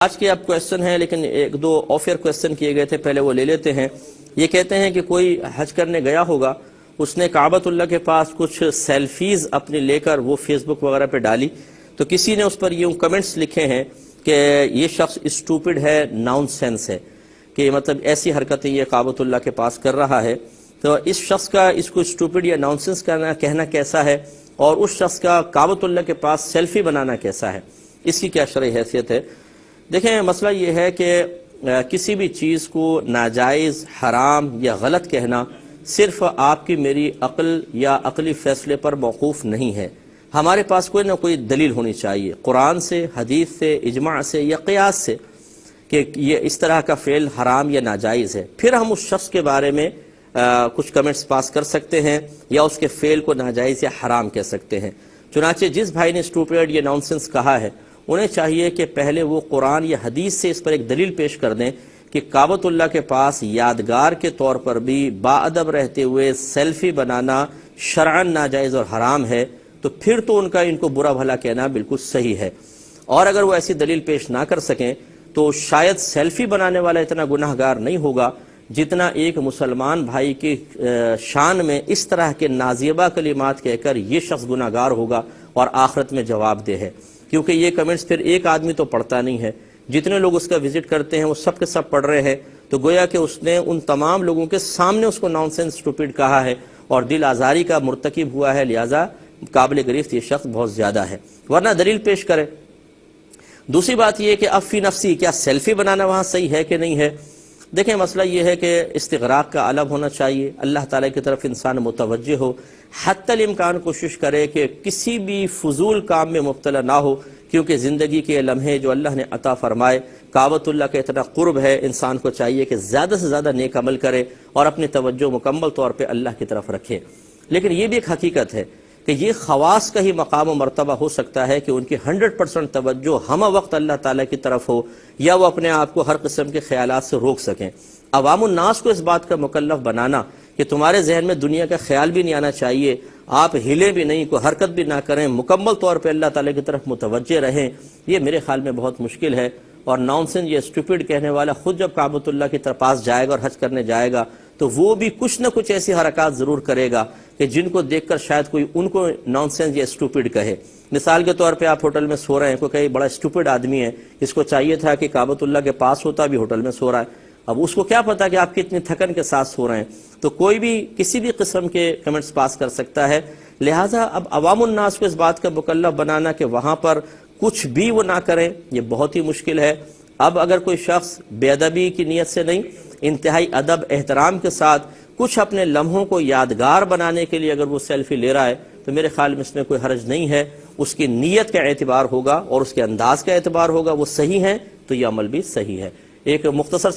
آج کے اب کویسچن ہیں، لیکن ایک دو آف ایئر کویسچن کیے گئے تھے، پہلے وہ لے لیتے ہیں۔ یہ کہتے ہیں کہ کوئی حج کرنے گیا ہوگا، اس نے کعبۃ اللہ کے پاس کچھ سیلفیز اپنی لے کر وہ فیس بک وغیرہ پہ ڈالی، تو کسی نے اس پر یہ کمنٹس لکھے ہیں کہ یہ شخص اسٹوپڈ ہے، ناؤن سینس ہے، کہ مطلب ایسی حرکتیں یہ کعبۃ اللہ کے پاس کر رہا ہے۔ تو اس شخص کا اس کو اسٹوپڈ یا ناؤن سینس کہنا کیسا ہے، اور اس شخص کا کعبۃ اللہ کے پاس سیلفی بنانا کیسا ہے، اس کی کیا شرعی حیثیت ہے؟ دیکھیں، مسئلہ یہ ہے کہ کسی بھی چیز کو ناجائز، حرام یا غلط کہنا صرف آپ کی میری عقل یا عقلی فیصلے پر موقوف نہیں ہے۔ ہمارے پاس کوئی نہ کوئی دلیل ہونی چاہیے، قرآن سے، حدیث سے، اجماع سے یا قیاس سے، کہ یہ اس طرح کا فعل حرام یا ناجائز ہے۔ پھر ہم اس شخص کے بارے میں کچھ کمنٹس پاس کر سکتے ہیں یا اس کے فعل کو ناجائز یا حرام کہہ سکتے ہیں۔ چنانچہ جس بھائی نے اسٹوپڈ یا نانسنس کہا ہے، انہیں چاہیے کہ پہلے وہ قرآن یا حدیث سے اس پر ایک دلیل پیش کر دیں کہ کعبۃ اللہ کے پاس یادگار کے طور پر بھی باادب رہتے ہوئے سیلفی بنانا شرعاً ناجائز اور حرام ہے، تو پھر تو ان کو برا بھلا کہنا بالکل صحیح ہے۔ اور اگر وہ ایسی دلیل پیش نہ کر سکیں تو شاید سیلفی بنانے والا اتنا گناہ گار نہیں ہوگا جتنا ایک مسلمان بھائی کی شان میں اس طرح کے نازیبہ کلمات کہہ کر یہ شخص گناہ گار ہوگا اور آخرت میں جواب دہ ہے، کیونکہ یہ کمنٹس پھر ایک آدمی تو پڑھتا نہیں ہے، جتنے لوگ اس کا وزٹ کرتے ہیں وہ سب کے سب پڑھ رہے ہیں، تو گویا کہ اس نے ان تمام لوگوں کے سامنے اس کو نان سینس اسٹوپڈ کہا ہے اور دل آزاری کا مرتکب ہوا ہے، لہذا قابل گرفت یہ شخص بہت زیادہ ہے، ورنہ دلیل پیش کرے۔ دوسری بات یہ کہ اب فی نفسی کیا سیلفی بنانا وہاں صحیح ہے کہ نہیں ہے؟ دیکھیں، مسئلہ یہ ہے کہ استغراق کا عالم ہونا چاہیے، اللہ تعالیٰ کی طرف انسان متوجہ ہو، حتی الامکان کوشش کرے کہ کسی بھی فضول کام میں مبتلا نہ ہو، کیونکہ زندگی کے لمحے جو اللہ نے عطا فرمائے، کعبۃ اللہ کا اتنا قرب ہے، انسان کو چاہیے کہ زیادہ سے زیادہ نیک عمل کرے اور اپنی توجہ مکمل طور پہ اللہ کی طرف رکھے۔ لیکن یہ بھی ایک حقیقت ہے کہ یہ خواص کا ہی مقام و مرتبہ ہو سکتا ہے کہ ان کی 100% توجہ ہمہ وقت اللہ تعالیٰ کی طرف ہو، یا وہ اپنے آپ کو ہر قسم کے خیالات سے روک سکیں۔ عوام الناس کو اس بات کا مکلف بنانا کہ تمہارے ذہن میں دنیا کا خیال بھی نہیں آنا چاہیے، آپ ہلے بھی نہیں، کوئی حرکت بھی نہ کریں، مکمل طور پہ اللہ تعالیٰ کی طرف متوجہ رہیں، یہ میرے خیال میں بہت مشکل ہے۔ اور نانسن یا اسٹوپڈ کہنے والا خود جب کعبۃ اللہ کی طرف پاس جائے گا اور حج کرنے جائے گا تو وہ بھی کچھ نہ کچھ ایسی حرکات ضرور کرے گا کہ جن کو دیکھ کر شاید کوئی ان کو نانسنس یا اسٹوپڈ کہے۔ مثال کے طور پہ آپ ہوٹل میں سو رہے ہیں، کوئی کہے بڑا اسٹوپڈ آدمی ہے، اس کو چاہیے تھا کہ کعبۃ اللہ کے پاس ہوتا بھی ہوٹل میں سو رہا ہے۔ اب اس کو کیا پتا کہ آپ کتنی تھکن کے ساتھ سو رہے ہیں؟ تو کوئی بھی کسی بھی قسم کے کمنٹس پاس کر سکتا ہے، لہٰذا اب عوام الناس کو اس بات کا مکلف بنانا کہ وہاں پر کچھ بھی وہ نہ کریں، یہ بہت ہی مشکل ہے۔ اب اگر کوئی شخص بے ادبی کی نیت سے نہیں، انتہائی ادب احترام کے ساتھ کچھ اپنے لمحوں کو یادگار بنانے کے لیے اگر وہ سیلفی لے رہا ہے تو میرے خیال میں اس میں کوئی حرج نہیں ہے، اس کی نیت کا اعتبار ہوگا اور اس کے انداز کا اعتبار ہوگا، وہ صحیح ہے تو یہ عمل بھی صحیح ہے۔ ایک مختصر